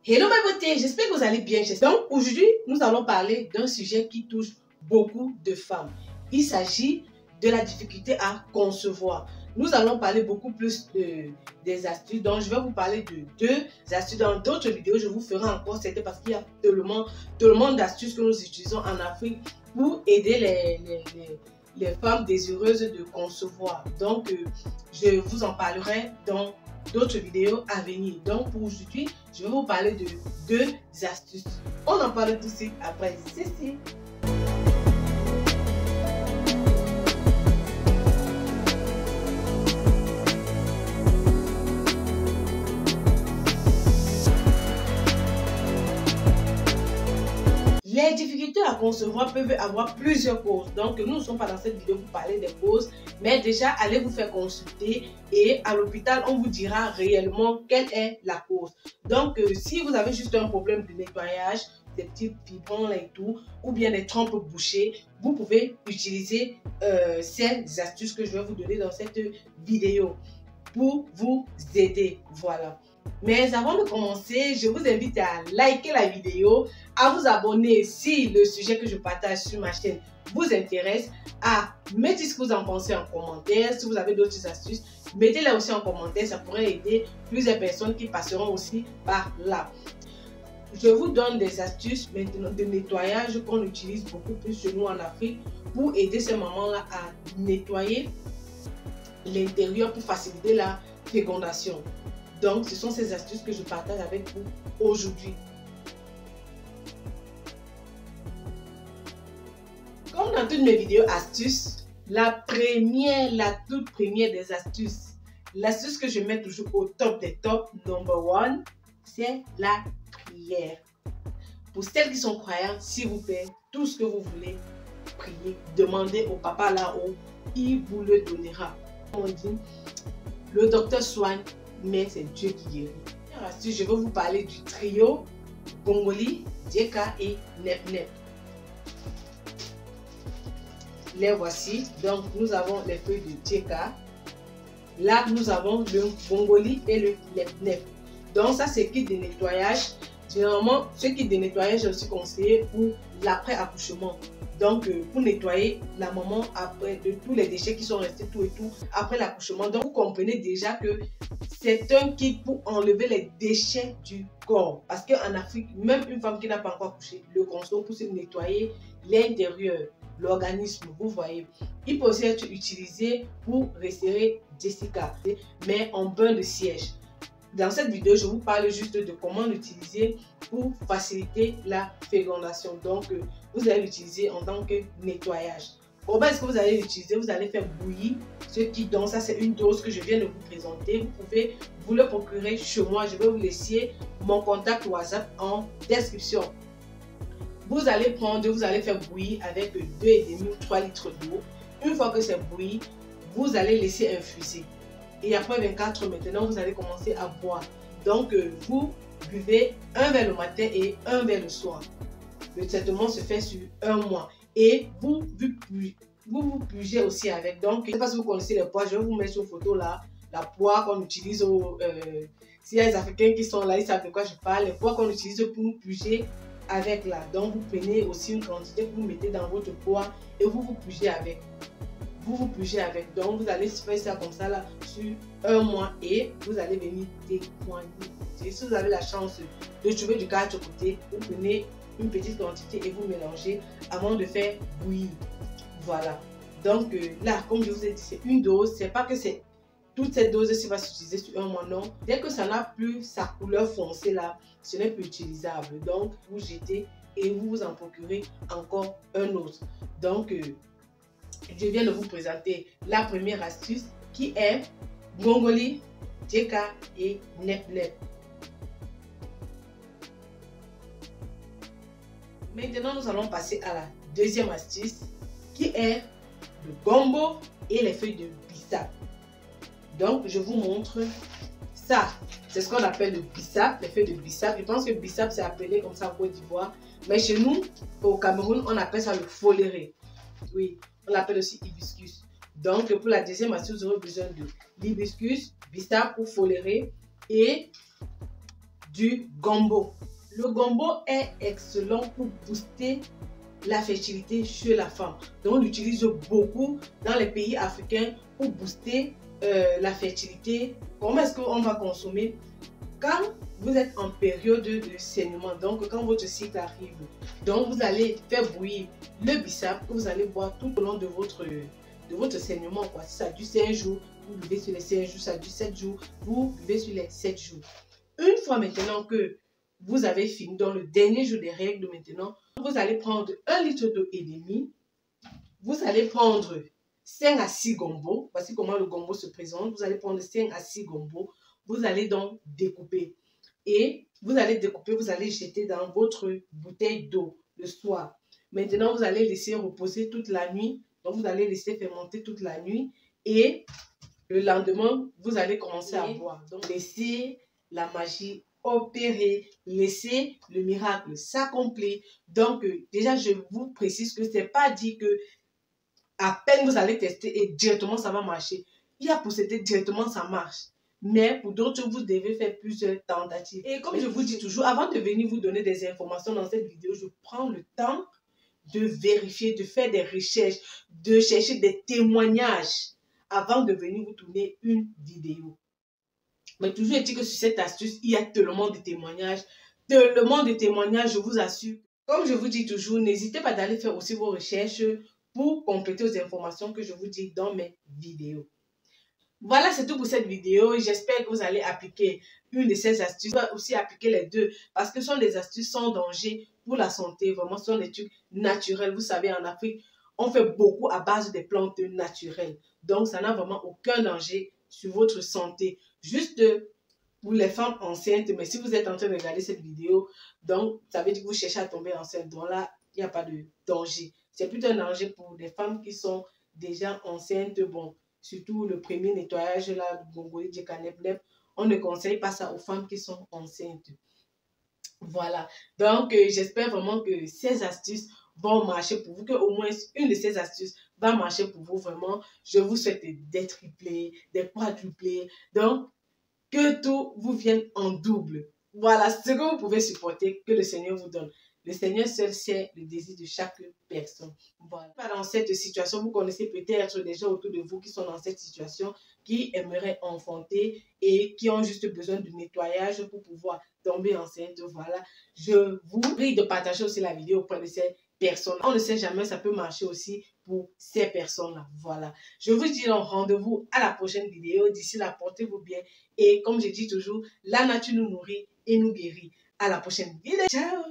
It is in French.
Hello ma beauté, j'espère que vous allez bien. Donc aujourd'hui, nous allons parler d'un sujet qui touche beaucoup de femmes. Il s'agit de la difficulté à concevoir. Nous allons parler beaucoup plus des astuces. Donc je vais vous parler de deux astuces. Dans d'autres vidéos, je vous ferai encore certaines parce qu'il y a tellement d'astuces que nous utilisons en Afrique pour aider les femmes désireuses de concevoir. Donc je vous en parlerai dans d'autres vidéos à venir. Donc pour aujourd'hui, je vais vous parler de deux astuces. On en parle tout de suite après ceci. Les difficultés à concevoir peuvent avoir plusieurs causes. Donc, nous ne sommes pas dans cette vidéo pour parler des causes, mais déjà, allez vous faire consulter et à l'hôpital, on vous dira réellement quelle est la cause. Donc, si vous avez juste un problème de nettoyage, des petits fibrons là et tout, ou bien des trompes bouchées, vous pouvez utiliser ces astuces que je vais vous donner dans cette vidéo pour vous aider. Voilà. Mais avant de commencer, je vous invite à liker la vidéo, à vous abonner si le sujet que je partage sur ma chaîne vous intéresse, à mettre ce que vous en pensez en commentaire. Si vous avez d'autres astuces, mettez-les aussi en commentaire, ça pourrait aider plusieurs personnes qui passeront aussi par là. Je vous donne des astuces maintenant de nettoyage qu'on utilise beaucoup plus chez nous en Afrique pour aider ces mamans-là à nettoyer l'intérieur pour faciliter la fécondation. Donc, ce sont ces astuces que je partage avec vous aujourd'hui. Comme dans toutes mes vidéos astuces, la toute première des astuces, l'astuce que je mets toujours au top des tops, number one, c'est la prière. Pour celles qui sont croyantes, s'il vous plaît, tout ce que vous voulez, priez, demandez au papa là-haut, il vous le donnera. On dit, le docteur soigne, mais c'est Dieu qui guérit. Astuce, je vais vous parler du trio Bongoli, Djeka et Nep Nep. Les voici. Donc nous avons les feuilles de Djeka. Là nous avons le Bongoli et le Nep Nep. Donc ça c'est kit de nettoyage. Généralement ce kit de nettoyage est aussi conseillé pour l'après-accouchement. Donc pour nettoyer la maman après de tous les déchets qui sont restés tout et tout après l'accouchement. Donc vous comprenez déjà que c'est un kit pour enlever les déchets du corps. Parce qu'en Afrique, même une femme qui n'a pas encore accouché le consomme pour se nettoyer l'intérieur, l'organisme, vous voyez. Il peut aussi être utilisé pour resserrer Jessica, mais en bain de siège. Dans cette vidéo, je vous parle juste de comment l'utiliser pour faciliter la fécondation. Donc, vous allez l'utiliser en tant que nettoyage. Comment est-ce que vous allez l'utiliser? Vous allez faire bouillir ce qui donne. Ça, c'est une dose que je viens de vous présenter. Vous pouvez vous le procurer chez moi. Je vais vous laisser mon contact WhatsApp en description. Vous allez faire bouillir avec 2,5 ou 3 litres d'eau. Une fois que c'est bouilli, vous allez laisser infuser. Et après 24 heures maintenant, vous allez commencer à boire. Donc, vous buvez un verre le matin et un verre le soir. Le traitement se fait sur un mois. Et vous pugez aussi avec. Donc, je ne sais pas si vous connaissez les poires, je vais vous mettre sur photo là. La poire qu'on utilise s'il y a des Africains qui sont là, ils savent de quoi je parle. Les poires qu'on utilise pour nous puger avec là. Donc, vous prenez aussi une quantité que vous mettez dans votre poire et vous pugez avec. Vous pugez avec. Donc, vous allez faire ça comme ça là sur un mois et vous allez venir témoigner. Et si vous avez la chance de trouver du cacao côté, vous prenez une petite quantité et vous mélangez avant de faire bouillir. Voilà. Donc là, comme je vous ai dit, c'est une dose. C'est pas que c'est toute cette dose qui va s'utiliser sur un mois, non. Dès que ça n'a plus sa couleur foncée là, ce n'est plus utilisable. Donc, vous jetez et vous vous en procurez encore un autre. Donc, je viens de vous présenter la première astuce qui est Bongoli, Djeka et Nep Nep. Maintenant, nous allons passer à la deuxième astuce qui est le gombo et les feuilles de bissap. Donc, je vous montre ça. C'est ce qu'on appelle le bissap, les feuilles de bissap. Je pense que bissap, c'est appelé comme ça en Côte d'Ivoire. Mais chez nous, au Cameroun, on appelle ça le foléré. Oui, on l'appelle aussi hibiscus. Donc, pour la deuxième astuce, vous aurez besoin de l'hibiscus, bissap ou foléré et du gombo. Le gombo est excellent pour booster la fertilité chez la femme. Donc, on l'utilise beaucoup dans les pays africains pour booster la fertilité. Comment est-ce qu'on va consommer? Quand vous êtes en période de saignement, donc quand votre cycle arrive, donc vous allez faire bouillir le bissap que vous allez boire tout au long de votre saignement. Quoi. Si ça dure 5 jours, vous buvez sur les 5 jours, ça dure 7 jours, vous buvez sur les 7 jours. Une fois maintenant que vous avez fini, dans le dernier jour des règles maintenant, vous allez prendre 1 litre d'eau et demi. Vous allez prendre 5 à 6 gombos. Voici comment le gombo se présente. Vous allez prendre 5 à 6 gombos. Vous allez donc découper. Et vous allez découper, vous allez jeter dans votre bouteille d'eau le soir. Maintenant, vous allez laisser reposer toute la nuit. Donc, vous allez laisser fermenter toute la nuit. Et le lendemain, vous allez commencer à boire. Donc, laissez la magie opérer, laissez le miracle s'accomplir. Donc, déjà, je vous précise que ce n'est pas dit que à peine vous allez tester et directement ça va marcher. Il y a pour c'était directement ça marche. Mais pour d'autres, vous devez faire plusieurs tentatives. Et comme je vous dis toujours, avant de venir vous donner des informations dans cette vidéo, je prends le temps de vérifier, de faire des recherches, de chercher des témoignages avant de venir vous tourner une vidéo. Mais toujours est-il que sur cette astuce, il y a tellement de témoignages. Tellement de témoignages, je vous assure. Comme je vous dis toujours, n'hésitez pas d'aller faire aussi vos recherches pour compléter aux informations que je vous dis dans mes vidéos. Voilà, c'est tout pour cette vidéo. J'espère que vous allez appliquer une de ces astuces. Vous allez aussi appliquer les deux parce que ce sont des astuces sans danger pour la santé. Vraiment, ce sont des trucs naturels. Vous savez, en Afrique, on fait beaucoup à base des plantes naturelles. Donc, ça n'a vraiment aucun danger sur votre santé. Juste pour les femmes enceintes. Mais si vous êtes en train de regarder cette vidéo, donc, ça veut dire que vous cherchez à tomber enceinte. Donc là, il n'y a pas de danger. C'est plutôt un danger pour des femmes qui sont déjà enceintes. Bon, surtout le premier nettoyage, là, Gongoli, Djeka, Nep, Nep, on ne conseille pas ça aux femmes qui sont enceintes. Voilà. Donc, j'espère vraiment que ces astuces vont marcher pour vous, qu'au moins une de ces astuces va marcher pour vous. Vraiment, je vous souhaite des triplés, des quadruplés. Donc, que tout vous vienne en double. Voilà ce que vous pouvez supporter, que le Seigneur vous donne. Le Seigneur seul sait le désir de chaque personne. Voilà. Dans cette situation, vous connaissez peut-être des gens autour de vous qui sont dans cette situation, qui aimeraient enfanter et qui ont juste besoin de nettoyage pour pouvoir tomber enceinte. Voilà. Je vous prie de partager aussi la vidéo auprès de ces personnes. On ne sait jamais, ça peut marcher aussi pour ces personnes-là. Voilà. Je vous dis donc rendez-vous à la prochaine vidéo. D'ici là, portez-vous bien. Et comme je dis toujours, la nature nous nourrit et nous guérit. À la prochaine vidéo. Ciao!